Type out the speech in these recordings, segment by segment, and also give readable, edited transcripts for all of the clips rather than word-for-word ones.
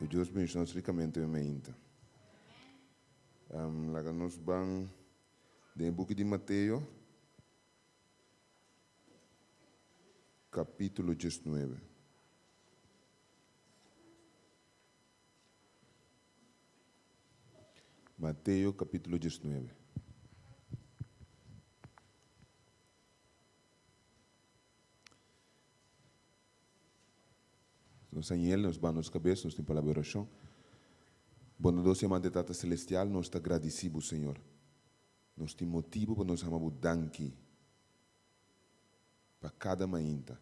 Deus bendiga ricamente a minha inta. Lá nós vamos no book de Mateus, capítulo 19. Mateus, capítulo 19. Nós em ele, nós vamos cabeça, nós temos palavra de oração. Bom Deus, amante Tata Celestial, nós estamos agradecidos, Senhor. Nós temos motivo para nós chamar danke para cada mainta.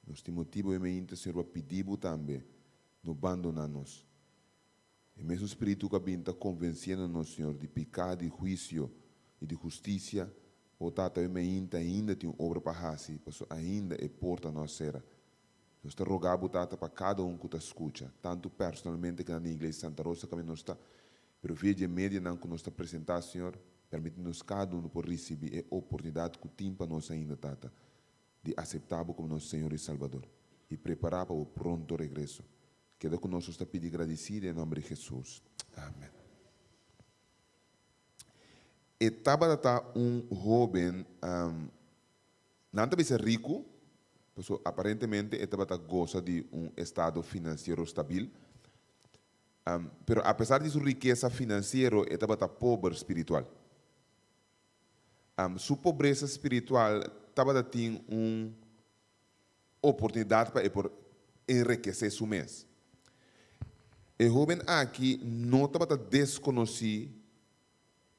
Nós temos motivo para mainta, Senhor, para pedir também, não abandonar-nos. E mesmo o Espírito que está convencendo-nos, Senhor, de pecado, de juízo e de justiça, o Tata ainda tem obra para fazer, ainda é porta nossa. Nós te rogamos, Tata, para cada um que te escuta, tanto personalmente que na Igreja Santa Rosa, que nós está, pero via de média que nós está apresentando, Senhor, permite-nos cada um por receber a oportunidade que tem para nós ainda, Tata, de aceitar-lo como nosso Senhor e Salvador e preparar para o pronto regresso. Queda conosco está pedindo agradecido em nome de Jesus. Amém. Estava jovem, não estava ser rico, aparentemente estava goza de estado financeiro estável, pero apesar de sua riqueza financeira, estava pobre espiritual. Sua pobreza espiritual estava tendo uma oportunidade para enriquecer seu mês. O jovem aqui não estava desconhecer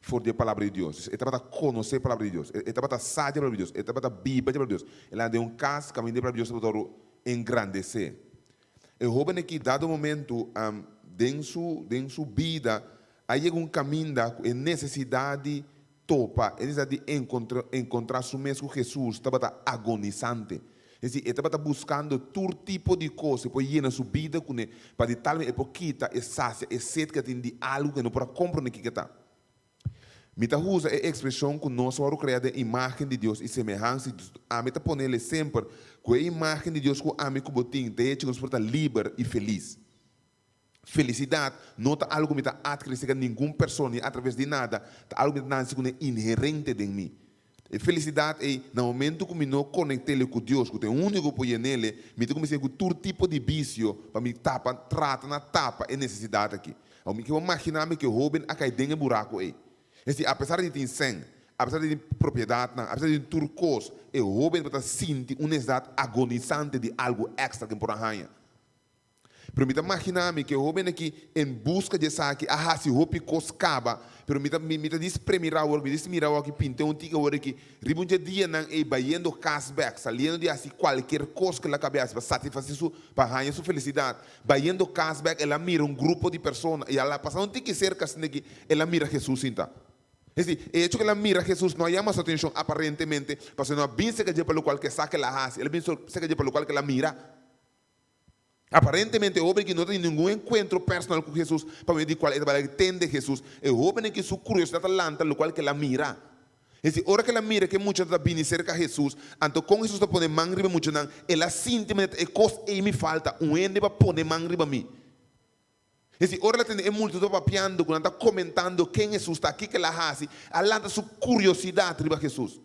por a palavra de Deus. Ele estava a conhecer a palavra de Deus. Ele estava a saber a palavra de Deus. Ele estava a Bíblia a palavra de Deus. Ele andou caso, caminho da palavra de Deus para engrandecer. O jovem aqui, dado momento, dentro sua vida, aí um caminho da necessidade topa, necessidade de encontrar seu mesmo com Jesus, estava agonizante. Ele estava buscando todo tipo de coisa para llenar sua vida com ele, para de tal maneira quitar e sacia e sede que tem de algo que não pode compreender que está. Mita usa a expressão que nós somos criados a imagem de Deus e semelhança de Deus. A meta põe ele sempre com a imagem de Deus que a mim como tem, de hecho, nós podemos livre e feliz. Felicidade não é algo que está adquirido nenhuma pessoa através de nada, é algo que está inerente em mim. E felicidade é, no momento que eu não conectei com Deus, que é o único que põe nele, eu comecei com todo tipo de vício, para me trata na tapa a necessidade aqui. Eu me imaginar que o jovem acai dentro do buraco aí. Apesar de ter sangue, apesar de ter propriedade, apesar de ter turcos, o jovem vai sentir uma necessidade agonizante de algo extra que por arranha. Pero me imaginar que o jovem aqui em busca de saque, se o roupa coscava, pero me diz premirar o me diz mirar o que pintei tiga o que ribun dia não é baiando cashback, saliendo de assim qualquer coisa que ela cabeça para satisfazer para ganhar sua felicidade, baiando cashback, ela mira grupo de pessoas e ela passa tem que ser que ela mira Jesus então. Es decir, el hecho que ela mira a Jesús no llama su atención aparentemente, porque no piensa que es por lo cual que saque la hace, él piensa que es por lo cual que la mira. Aparentemente, o homem que não tem nenhum encontro personal com Jesus, para ver de qual ele entende Jesús, é o homem que sua curiosidade lanta, lo cual que ela mira. Es decir, ahora que ela mira que muchos está vindo cerca de Jesus, então com Jesus está poner mão riba mucho não, ela sente que coisa que me falta, ende para poner mão riba mim. Es decir, ahora ela tem muito papiando, quando está comentando quem Jesus está aqui que ela hace, ela lanta sua curiosidade riba Jesus.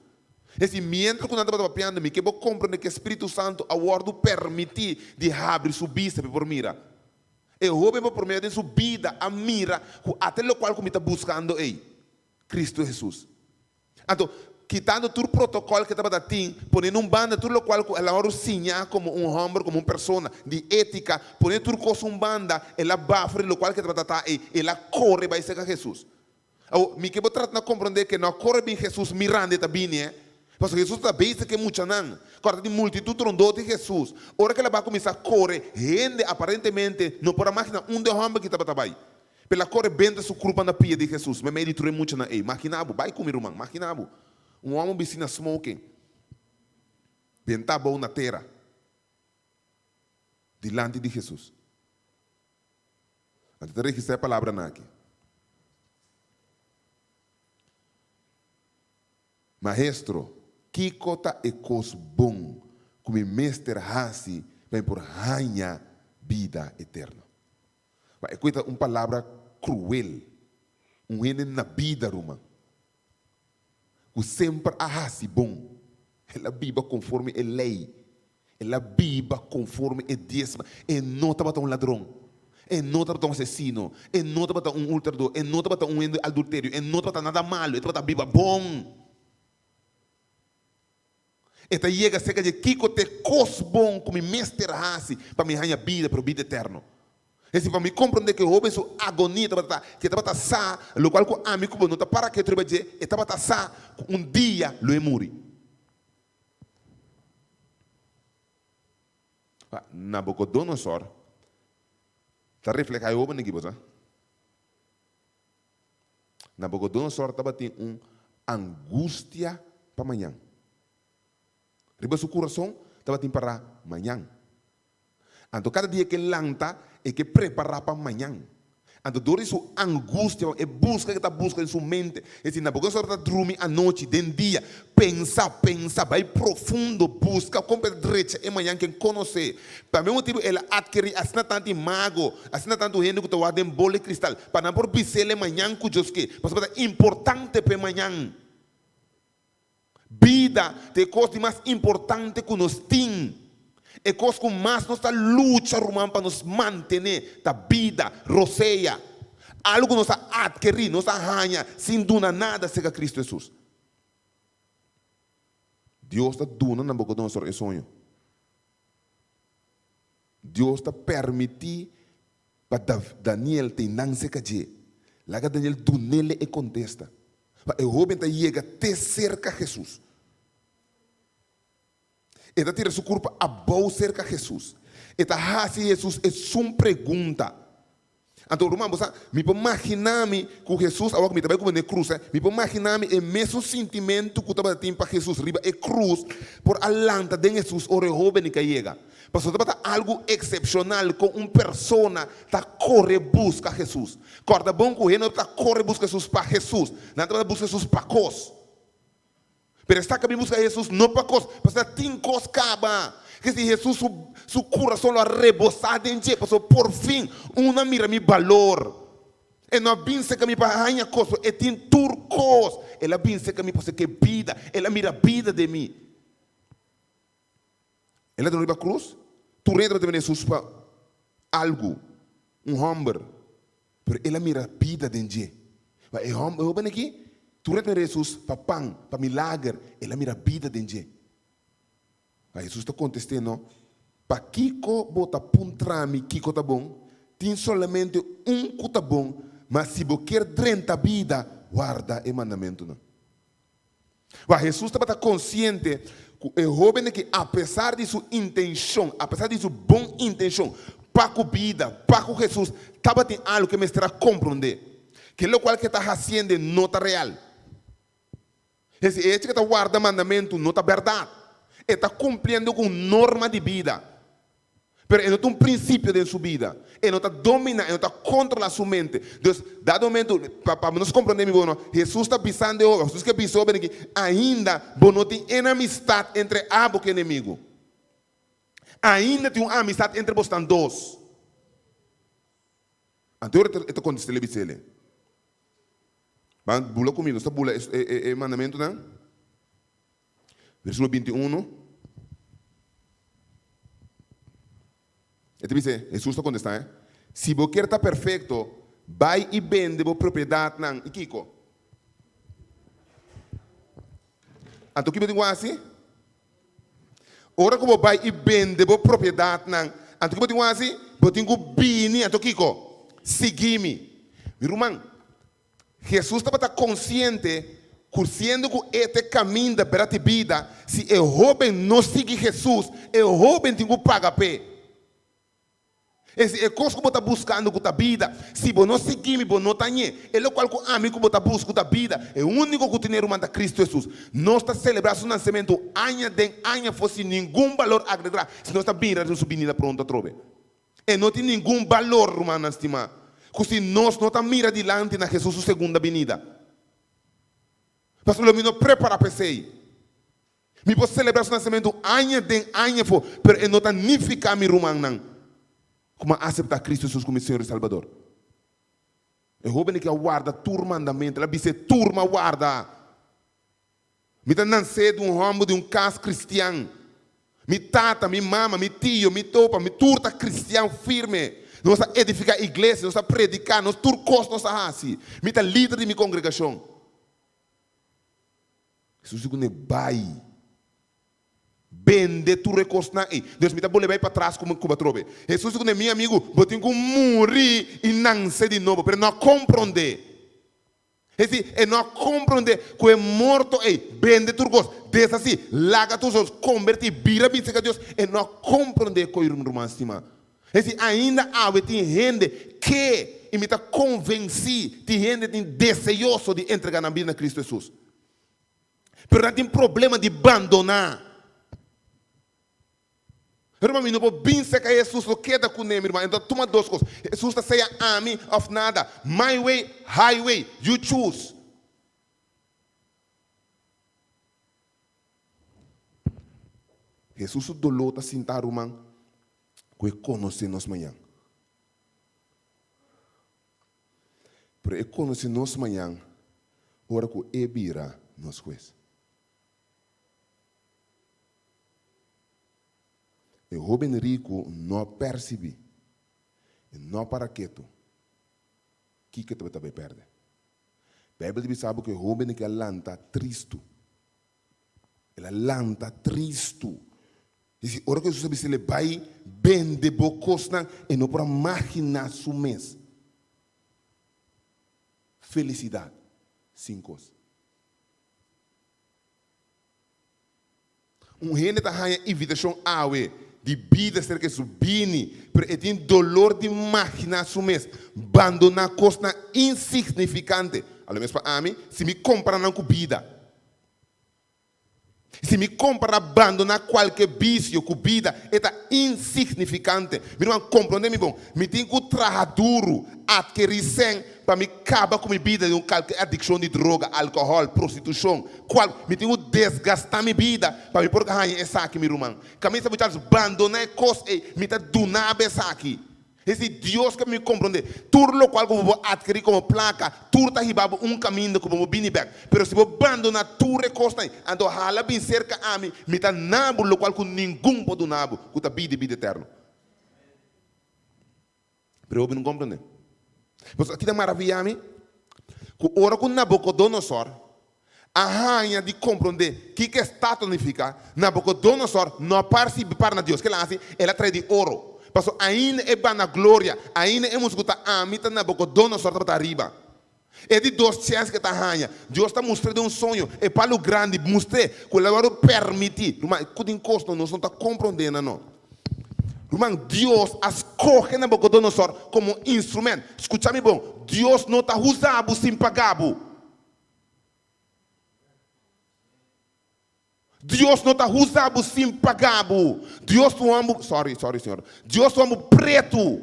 Es decir, mientras que ela está papiando, me que vou compreender que o Espírito Santo aguardo permitir de abrir sua vista por mira. E o jovem por meio de sua vida a mira até o qual como está buscando aí, Cristo Jesus. Então, quitando todo o protocolo que estava tendo, ponendo banda tudo o qual ela agora sinha como homem, como uma pessoa de ética, ponendo tudo como banda, ela bafre o qual que estava aí, ela corre para ser Jesus. Me que vou tratar de compreender que não corre bem Jesus mirando também, né? Porque Jesus está bem, que muita não. Agora tem multitud rondou de Jesus. Ora que ela vai começar a correr, gente aparentemente não pode imaginar de homem que estava aí. Pela corre bem sua culpa na pia de Jesus. Mas me destruiu muito na ei. Imaginava, vai comigo, irmão. Imaginava. Homem vicina smoking. Bem tá bom na terra. Delante de Jesus. Antes de registrar a palavra aqui. Maestro, que cota é coisa bom, como mestre hasi, vem por ganhar vida eterna. É uma palavra cruel. Gente na vida, Roma. O sempre se bom. Ela viva conforme a lei. Ela viva conforme a dízima. E não estava um ladrão. E não estava um assassino. E não estava um ultrador. E não estava um adultério. E não estava nada malo. E estava viva bom. Eta chega cerca de Kiko te cos bom como mestre hasi para me ganhar vida para a vida eterna. E se para me compreender que o sua agonia que estava sa, lo qual com amigo não está para que trabalhe, estava sa dia lo é muri. Nabucodonosor está refletindo o aqui, você? Nabucodonosor estava tendo angústia para amanhã. Riba seu coração estava tendo para amanhã. Então cada dia que lanta é que preparar para amanhã. Então dor isso angústia é busca que está buscando em sua mente. E se Nabucodonosor está dormindo à noite, de dia, pensa, vai profundo, busca, compra direita e amanhã quem conhecer. Para o mesmo motivo ela adquire assim tanto mago, assim tanto gente que está em bola de cristal, para não por bisele amanhã com Deus que, porque é importante para amanhã. Vida é coisa mais importante que nós temos. É coisa que mais nós luta para nos manter da vida, roceia. Algo que nós adquirir, nós ganha, sem donar nada, seja Cristo Jesus. Deus está dando Nabucodonosor esse sonho. Deus está permitindo para Daniel ter não se cair. Lá que Daniel donele e contesta. O jovem chega até cerca de Jesus. Ele tira seu corpo a boa cerca de Jesus. Ele faz Jesus é sua pergunta. Então, irmão, me pode imaginar-me com Jesus, agora que me trabalho na cruz, me pode imaginar-me o mesmo sentimento que eu estava tendo para Jesus, riba a cruz, por alanta de Jesus, o jovem que chega. Porque estava algo excepcional com uma pessoa que corre busca Jesus. Corda bom com ele, está corre busca Jesus para Jesus, não está busca Jesus para coisa. Pero está que busca Jesus não para coisa, porque tem coisa acaba. Que se Jesus su coração lo rebosado em dia, por fim, uma mira mi valor. E não pensa que me para ganhar coisa, e tem turcos. Ela pensa que me pode que vida, ela mira a vida de mim. Ela não a cruz, tu entra de Jesus para algo, hamburger, pero ela mira a vida de dia. Mas o hamburger aqui. Tu entra Jesus para pão, para milagre, ela mira a vida de dia. Jesus está contestando, para Kiko bota puntrami, Kiko tá bom, tem somente que tá bom, mas se você quer 30 vida, guarda o mandamento. Não. Mas Jesus estava consciente que o jovem que, apesar de sua intenção, apesar de sua boa intenção, para a vida, para Jesus, estava tendo algo que me estará compreender. Que o qual que está fazendo não está real. Esse que está guardando mandamento não está verdade. Está cumprindo com norma de vida. Mas ele não tem um princípio de sua vida. Ele não está dominando, ele não está controlando sua mente. Então, dado momento, para nós compreender, Jesus está pisando, Jesus que pisou, ainda não tem enemistade entre abo e inimigo. Ainda tem uma amistade entre vocês dois. Então, ele está contestando ele. Bula comigo, está bula é mandamento, não? Versículo 21. Ele diz, Jesus está contestando, se você quer estar perfeito, vai e vende a propriedade, não? E Kiko? Então, o que eu digo assim? Ora que você vai e vende a propriedade, não? Então, o que eu digo assim? Eu tenho bini, então, Kiko, segui-me. Meu irmão, Jesus estava consciente que sendo que este caminho para a vida, se o jovem não segue Jesus, o jovem tem que pagar pé. Esse é coisa que você está buscando com a vida. Se você não seguir, você não está aí. É o qual que amigo você está buscando a vida. É o único que tem irmão da Cristo Jesus. Não está celebrando o nascimento año de año, fosse nenhum valor agregar. Se não está bem, a sua vinda pronta a trove. E não tem nenhum valor, irmão, estimado. Se nós não estamos mirando adiante na Jesus, sua segunda vinda. Mas o não prepara para isso. Me posso celebrar o nascimento año de año, mas não está nem ficar me rumando. como aceitar Cristo Jesus como Senhor e Salvador. É jovem que guarda tur mandamento, ela diz turma guarda. Me tá nascer de um ramo de um caso cristiano. Me tata, me mama, me tio, me topa, me turta cristiano firme. Nós edificar a igreja, nós predicar, nós turcos, nós assim. Me tá líder de minha congregação. Jesus diz que vai. Bende tu recurso na aí. Deus me dá bolevar para trás como trove. Jesus diz que meu amigo, eu tenho que morrer e não ser de novo, para não compreender. E não compreender que é morto aí, bende tu recurso. Dessa assim, laga tu os convertir, vira bem a Deus, e não compreender que é irmão estima. Ainda há gente que me está convencido, tem gente que desejoso de entregar na vida de Cristo Jesus. Mas não tem problema de abandonar. Irmão, não pode pensar que Jesus não queda com ele, irmão. Então, toma duas coisas. Jesus está saying, army of nada. My way, highway. You choose. Jesus dolou está sentado, irmão, que conhece nós amanhã. Pero ele conhece nós amanhã, hora que ele vira nós coisas. O jovem rico não percebe, não para quieto, que tu vai perder. A Bíblia diz que o jovem que lanta triste, ele lanta triste. E ora que Jesus ele vai bem de bocos e não para imaginar su mês. Felicidade, cinco. Gente está ganhando invitação a de vida ser que subini, mas ele tem dolor de imaginar su mês, abandonar coisa insignificante. Além mesmo para mim, se me comparar com vida, se me comparar abandonar qualquer vício com vida, é insignificante. Me não compreende, meu bom? Me tem que trabalhar duro, adquirir sem para me acabar com minha vida de qualquer adicção de droga, álcool, prostituição. Me tem que desgastar minha vida para me pôr ganhar essa aqui, meu irmão. Caminho sabe abandonar coisas e me tá donar essa aqui. Esse Deus que me compreende, tudo o qual eu vou adquirir como placa, tudo está ribado caminho como eu vim back. Mas se eu abandonar tudo é costa, então hala bem cerca a mim, me está nabo o qual ninguém pode nabo, que está vida eterno. Mas eu não compreendo. Mas aqui é maravilha a mim, que ora com Nabucodonosor, a rainha de compreender que está tonificada, Nabucodonosor não participa para Deus, que ela traz de ouro. Mas ainda é na glória, ainda é música a mim na boca dona sorte para arriba. É de duas chances que está ganha. Deus está mostrando um sonho, é para o grande, mostrei que ele agora permitir. Irmão, que encosto não está compreendendo não. Irmão, Deus escolhe na boca dona sorte como instrumento. Escuta-me bom, Deus não está usando sem pagar. Deus não está usando sem pagar. Deus não ama, sorry, senhor. Deus não ama preto.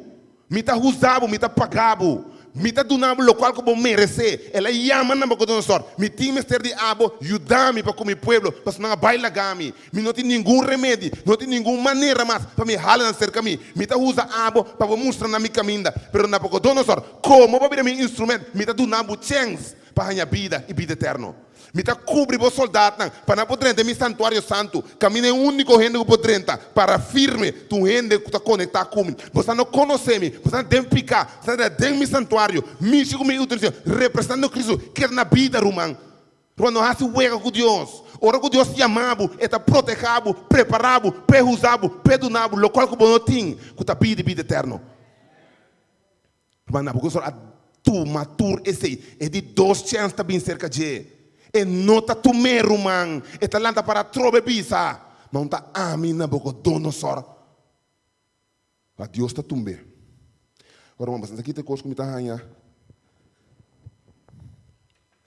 Me está usando, me está pagando. Me está dando o local que eu merecer. Ela chama na boca do nosso. Me tem mestre de abo, ajuda-me para com meu povo, para não bailar gami. Me não tem nenhum remédio, não tem nenhuma maneira mais para me ralar na cerca mim. Me está usando abo para mostrar na minha caminha. Pero na boca do nosso, como vai vir meu instrumento? Me está dando chance para a minha vida e vida eterna. Me está cobrindo os soldados para não poder entrar no santuário santo. Caminho é o único gente que pode entrar para firme. Tu gente que está conectado comigo. Você não conhece-me. Você não tem picar. Você não tem meu santuário. Me chego me utilizo. Representando Cristo. Que é na vida, irmão. Quando nós se uega com Deus. Ora que Deus chamado. Está protegido, preparado, perusado, perdonado. O qual que você tem. Que está vida e vida eterna. Irmão, porque a tu matur esse. É de dois chances também cerca de. E não está tomando, irmão. E está lá para trobe bisa. Não está a mim na boca dono só. Mas Deus está tomando. Agora, irmão, mas aqui tem coisa que me está ganhando.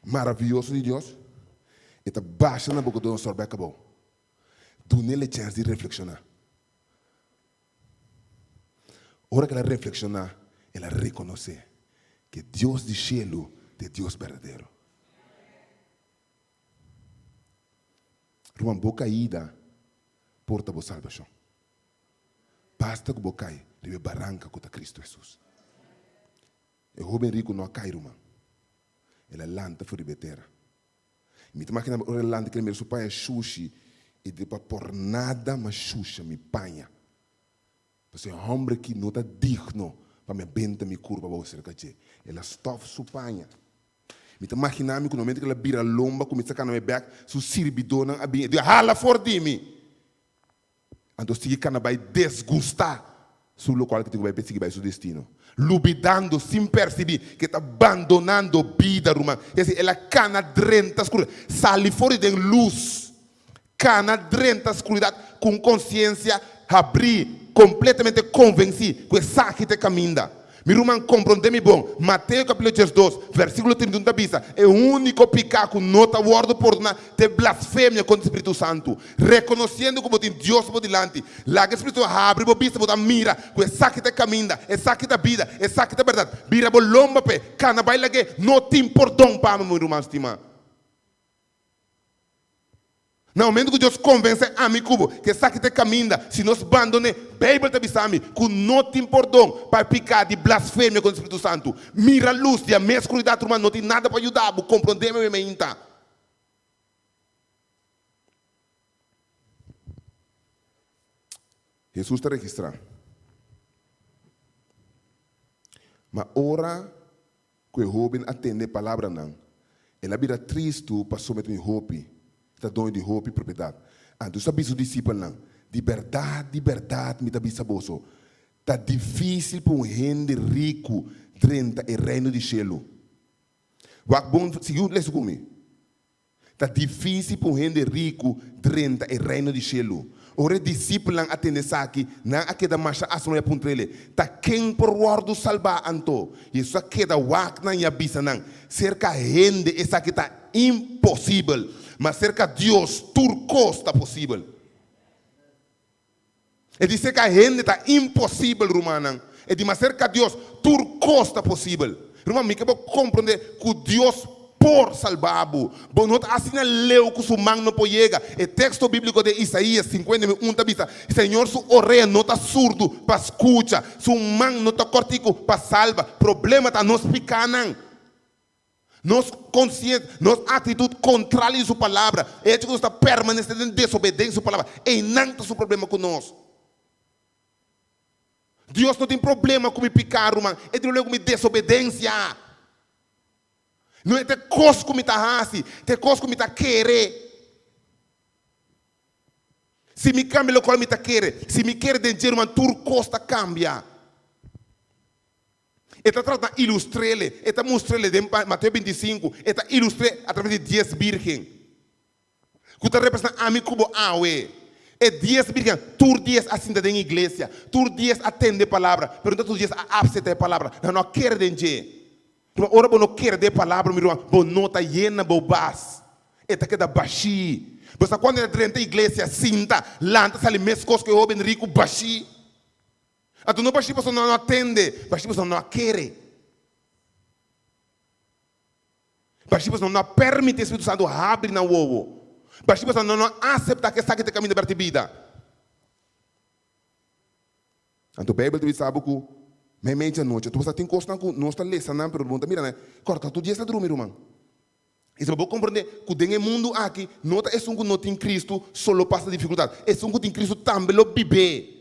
Maravilhoso de Deus. E está baixa na boca dono só. Acabou. Tu nem lhe chance de reflexionar. Ora que ela reflexionar, ela reconhece que Deus de cielo é Deus verdadeiro. Irmão, boca ida, porta a salvação. basta que bocai, deve barranca contra Cristo Jesus. E o jovem rico não cai, irmão. Ele é lanta for ribeteira. Me imagina o lanta que ele seu pai é sushi e depois por nada mais sushi me panha. Você é um homem que não está digno para me benta me curva para você que ele stof su panha. Me imagina que no momento que ele vira lomba começa a cair back, su sirbidona a bem, hala for de mim. Então sigue cana vai desgustar sul local que vai perseguir vai seu destino. Lubidando sem perceber que está abandonando vida, irmão. Ela cana drenta escuridão. Sali fora de luz. Cana drenta escuridão com consciência abrir, completamente convencido que essa que te caminha. Meu irmão, compreende-me bom. Mateus capítulo 2, versículo 31 da Bíblia. É o único pecado que não está guardado por nada de blasfêmia contra o Espírito Santo. Reconhecendo como tem Deus por delante. Lá que o Espírito abre, o Bispo bota mira, que essa que te caminha, essa que te vida, essa que te verdade. Vira bo lomba pe, cana baila que não tem perdão para meu irmão estimado. No momento que Deus convence a mim que essa que te caminha, se nós abandone, Bíblia te avisa a mim que não tem perdão para picar de blasfêmia com o Espírito Santo. Mira a luz e a minha escuridão, irmão, não tem nada para ajudar, para compreender minha mente. Jesus está registrado. Mas ora que o jovem atende a palavra não, ele vira triste para somente o jovem. Está dono de roupa e propriedade. Então, sabe os discípulos não? De verdade, me dá bisaboso. Está difícil para um gente rico dentro do reino de cielo. Segundo, leia comigo. Está difícil para um gente rico dentro do reino de cielo. Ora, discípulos atendem aqui, não aquela marcha assunto para ele. Está quem por guardo salvar anto. Isso aqui da wak na minha bisa não. Cerca gente essa que está impossível. Mas cerca de Deus, turco está possível. Ele diz que a gente está impossível, romana. Ele diz, mas cerca de Deus, turco está possível. Irmão, me quero compreender que Deus por salvar-vos. Bom, não assim leu que sua mão não pode chegar. O texto bíblico de Isaías 51 está dizendo, Senhor, sua orelha não está surdo para escutar. Sua mão não está cortico para salvar. Problema está nos picando. Nós conscientes, nossa atitude contrária à sua palavra, é que nós está permanecendo em desobediência à sua palavra, e não está o problema conosco. Deus não tem problema com me picar, irmão, ele tem problema com me desobediência. Não é ter coisa que me está raci, ter coisa que me está querer. Se me cambia o qual me está querer, se me quer dinheiro, irmão, tudo costa cambia. Está tratando de ilustrar-lhe, está mostrando-lhe de Mateus 25, está ilustrando através de 10 virgens. Que está representando a mim como aue. E 10 virgens, todos 10 assinam na igreja, todos 10 atendem a palavra, mas todos 10 aceitam a palavra. Não quer dinheiro. Ora, não quer de palavra, meu irmão, não nota llena, bobas. Está que da baixi. Mas quando ele entra na igreja, sinta, lanta, sale mescos que o homem rico baixi. Então não basta pessoa não atende, basta pessoa não quer. Basta pessoa não permite o Espírito Santo abrir na ovo. Basta pessoa não aceita que essa que te caminha para a vida. Então a Bíblia diz sabe que meia noite, tu tem costa não está lendo não pergunta, mira né, corta tu dia está dormindo, irmão. E você pode compreender que dentro do mundo aqui não é um que não tem Cristo, só passa dificuldade. É um que tem Cristo também lo vive.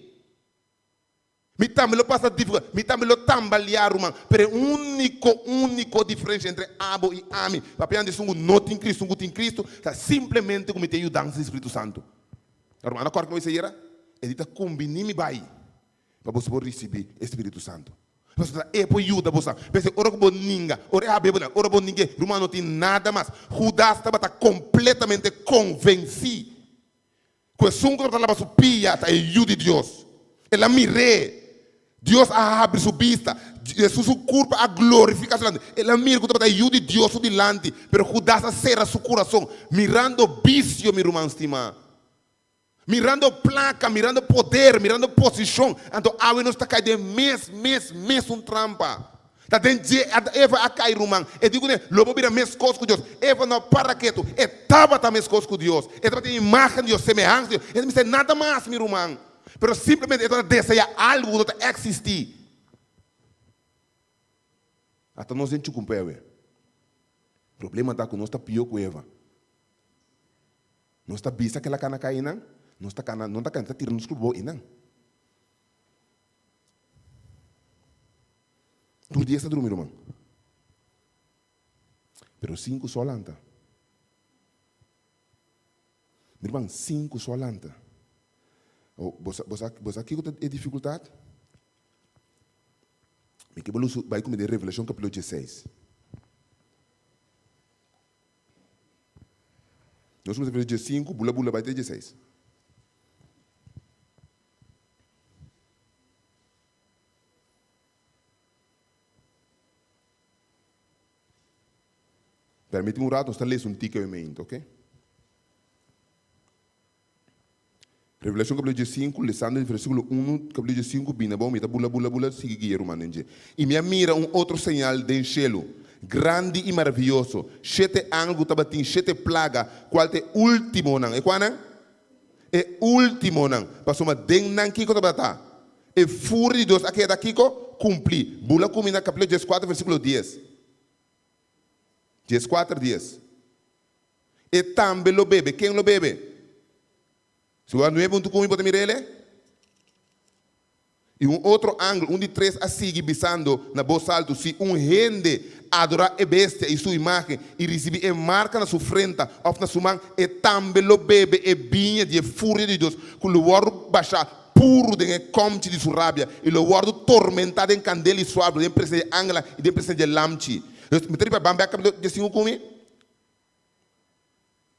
Me também lo passa dificuldade, me também lo tambalear, irmão. Pero único diferença entre abo e ami. Papai ande um não tem Cristo, um que tem Cristo, está simplesmente como te ajudando o Espírito Santo. Irmão, na corte que você era, ele está combinando vai para você receber o Espírito Santo. Você está por ajuda você. Você ora com ninguém, ora a Bíblia, ora com ninguém. Irmão, não tem nada mais. Judas estava completamente convencido que o som que estava sua pia está ajuda de Deus. Ela mirou. Deus abre sua vista, Jesus o corpo a glorificação. Ela mira que está ajuda de Deus delante, pero Judas cerra seu coração, mirando vício, meu irmão estimado. Mirando placa, mirando poder, mirando posição. Então, a não está caindo mês trampa. Está dentro de Eva a cair, irmão. E digo, né, lobo vira mês coisa com Deus. Eva não para quieto. Estava também mês coisa com Deus. Estava tem imagem de Deus, semelhança de Deus. Ele me diz nada mais, meu irmão. Pero simplesmente ela deseja algo que existe. Até nós não cumprimos. O problema está que nós está pior que Eva. Nós está bisa aquela cana caindo, nós está cana, não está cana tirando os clubos não. Tu dia está dormindo, irmão. Pero 5 só lanta. Meu irmão, 5 só lanta. Você aqui tem dificuldade? Me que vai comer de Revelação capítulo 16. Nós vamos ver 5, bula vai ter 16. Permite-me um rato, nós estamos lendo um tique momento, ok? Revelação capítulo 5, lessando do versículo 1, capítulo 5, bina bom, mita bula, sigue guia romanenje. E me mira outro sinal de cielo, grande e maravilhoso, 7 ângulos tabatim, 7 plaga, qual é último não? É qual não? É último não. Passou uma den não kiko tabata. E fúria de Deus aqui daqui cumprir. Bula comina capítulo 14, versículo 10. 14 dias. E também lo bebe. Quem lo bebe? Se o não tu come pode mirar ele? E outro ângulo, de 3 a seguir bisando na voz alto, se rende adorar a bestia e sua imagem e receber a marca na sua frente ou na sua mão, e também lo bebe e vinha de fúria de Deus, com o guardo baixar puro de comte de sua rábia e o guardo tormentado em candela e suave, de presença de angela e de presença de lamchi. Me tripa bamba capítulo 15 comigo.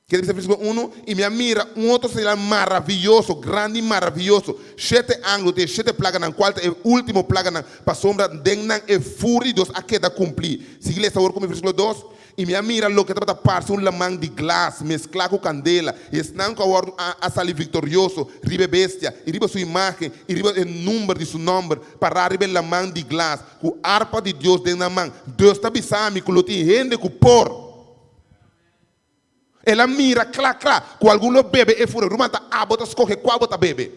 Que dice versículo 1, e me mira outro sinal maravilhoso, grande e maravilhoso. 7 ângulos, 7 plagas, na qual é o último plaga, para sombra, dennan e fúria de Deus a queda cumprir. Sigue essa hora como versículo 2, e me mira lo que trata parte um lamang de glas, mesclar com candela, e estão com a salir vitorioso, ribe bestia, e ribe sua imagem, e ribe o número de seu nome, para ribe lamang de glas, com harpa de Deus dentro da mão. Deus está bisami, com o que rende com por. Ela mira, clá, com algum bebê e fura, rumata, bota escorre, qual bota bebê.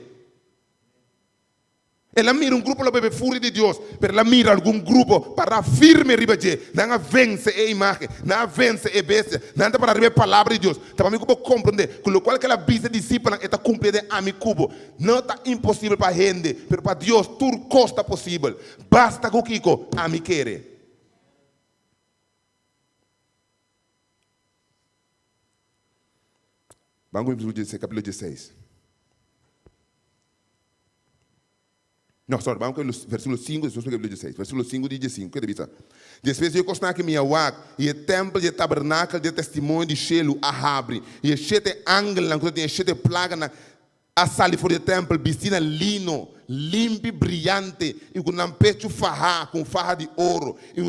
Ela mira grupo de bebê fúria de Deus, mas ela mira algum grupo para firme ribaje, não vence a imagem, não vence a bestia, não para ribe a palavra de Deus. Tá para mim como compreender, com o qual aquela bisa discípula está cumprindo a mim cubo. Não está impossível para gente, mas para Deus tudo costa possível. Basta com Kiko, a mim querer. Vamos ao capítulo 16. Não, sorry, vamos ao versículo 5, depois capítulo 16. Versículo 5 diz 5, que deve depois eu costei que minha wak, e o templo e o tabernáculo de testemunho de Shelo a abre, e 7 ângulos, quando tem 7 plagas, a sala fora do templo, piscina lino, limpo e brilhante, e com um pecho com farra de ouro, e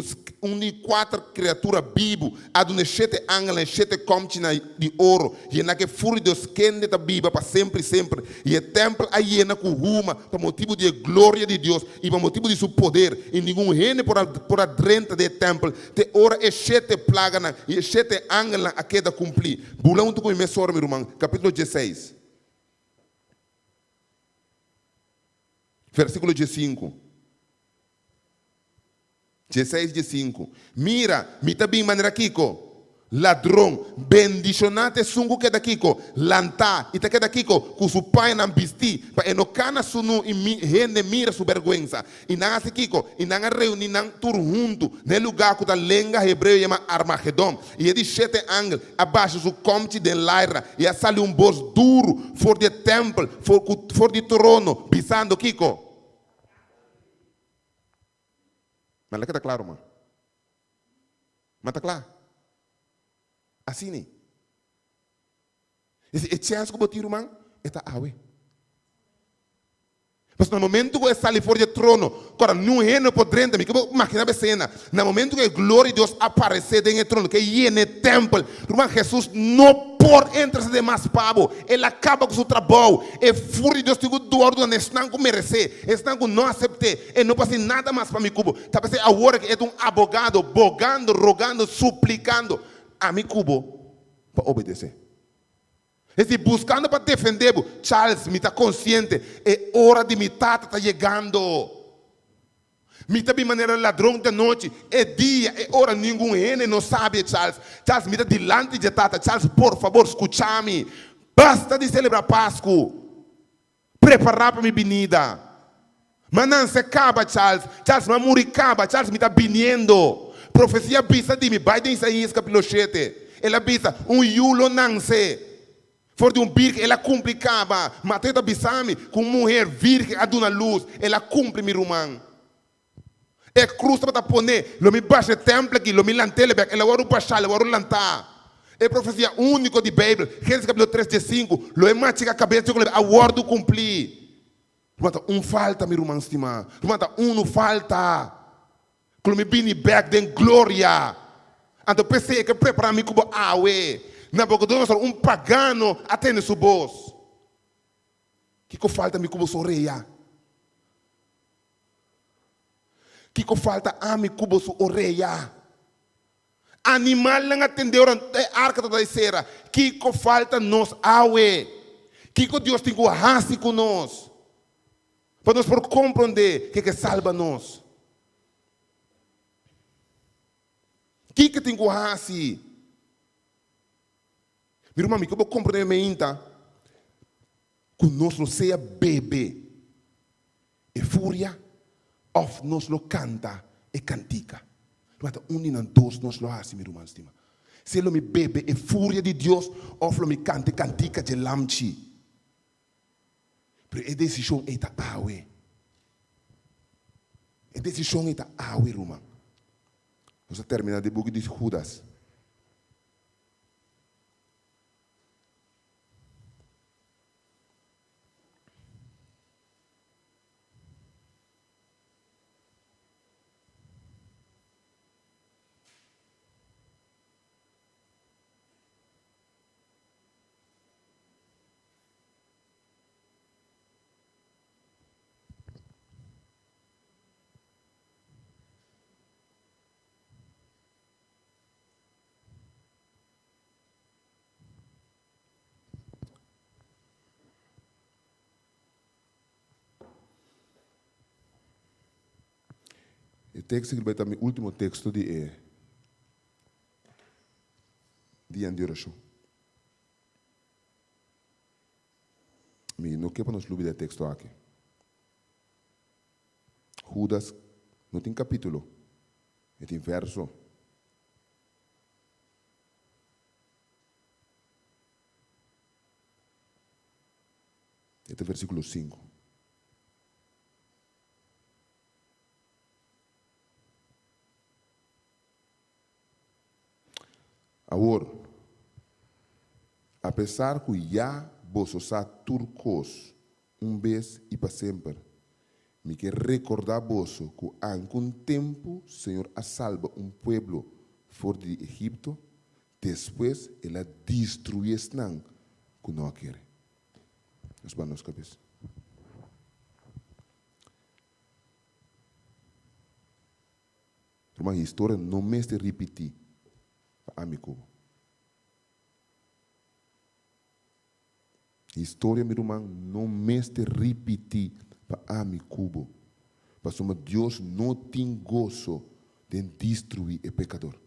de 4 criaturas vivas, a de 7 ângulos, 7 comtinas de ouro, e na que fura de Deus quente da Bíblia para sempre, e o templo aí na com ruma, para motivo de glória de Deus, e para motivo de seu poder, e nenhum reino por adentro do templo, te ora e 7 plagas, e 7 ângulos a queda cumprir. Bulão tu com meu irmão, capítulo 16. Versículo 15. 16 de 5. Mira, me também maneira Kiko. Ladrão, bendicionate sungu que daqui lanta, e que daqui com seu pai não vestir, para enocana sunu e rende mira sua vergonha. E não assim Kiko, e não reúne não tur junto, no lugar que a lenga hebreu chama Armagedon. E ele 7 ângulos, abaixo do comte de Laira, e a sali boss duro, for de templo, for de trono, pisando Kiko. Mas está claro, mano? Mas está claro? Assim, né? E chance que eu tiro, mano, está awe. Mas no momento que ele sai fora do trono, agora não é no podrente, me que imagina a cena. No momento que a glória de Deus aparecer dentro do trono, que é no templo, irmão, Jesus não pode entrar de mais pavo. Ele acaba com o seu trabalho. E fúria de Deus tem que doar do não merecer, estão que não aceitar, e não passa nada mais para mim cubo. Tá pensando agora que é advogado, bogando, rogando, suplicando a mim cubo para obedecer. E se buscando para defender, Charles, me está consciente, é hora de me tá chegando. Me tá de maneira ladrão da noite, é dia, é hora, nenhum N não sabe, Charles. Charles, me tá delante de tata, Charles, por favor, escucha-me. Basta de celebrar Páscoa. Preparar para minha vinda. Mas não se acaba, Charles. Charles, mas muricaba, Charles, me está vindo. Profecia bisa de mim, vai de Isaías capítulo 7. Ela bisa, yulo não se. For de virgem, ela complicava. Mateus está bisame, com mulher virgem, a dona luz, ela cumpre, meu irmão. É cruz para poner, lo me baixa templo aqui, lo me lantele, ela vai baixar, ela vai lantar. É profecia única de Bíblia, Gênesis capítulo 3, de 5, lo é mais a cabeça, a word cumprir. Falta, meu irmão, estima. Não falta. Quando me vim back, den glória. Então pensei que preparar-me como awe. Nabucodonosor, pagano, atende sua voz. Que falta me como sorreia? Que falta a me como sua orelha? Animal não atendeu a arca da cera. Que falta nós awe? Que Deus tem que raça com nós? Para nós por compreender que salva nós. Que tem que raça? Meu irmão, que eu vou compreender ainda que nós não seja bebê e fúria, ou nós não canta e cantica. Não dois nós não fazemos, meu irmão. Se ele me bebe e fúria de Deus, ou ele me canta e cantica de lamchi. Pero a decisão é da awe. A decisão é da awe, irmão. Vamos terminar de book de Judas. O texto que vai estar o último texto de oração. Não quer para nós lubir o texto aqui. Judas não tem capítulo, tem verso. Este é versículo 5. Agora, apesar que já vos usar turcos vez e para sempre, me quer recordar vos que há um tempo o Senhor a salva povo fora de Egipto, depois ele destruiu esse não que não quer. Nós vamos cabeça. Uma história não me se repetir. Amigo. História, meu irmão, não me se repetir para amigo. Porque Deus não tem gozo de destruir o pecador.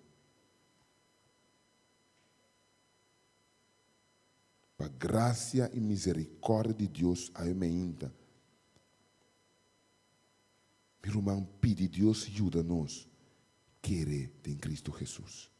Para graça e misericórdia de Deus, ainda. Meu irmão, pede Deus ajuda-nos. Querer em Cristo Jesus.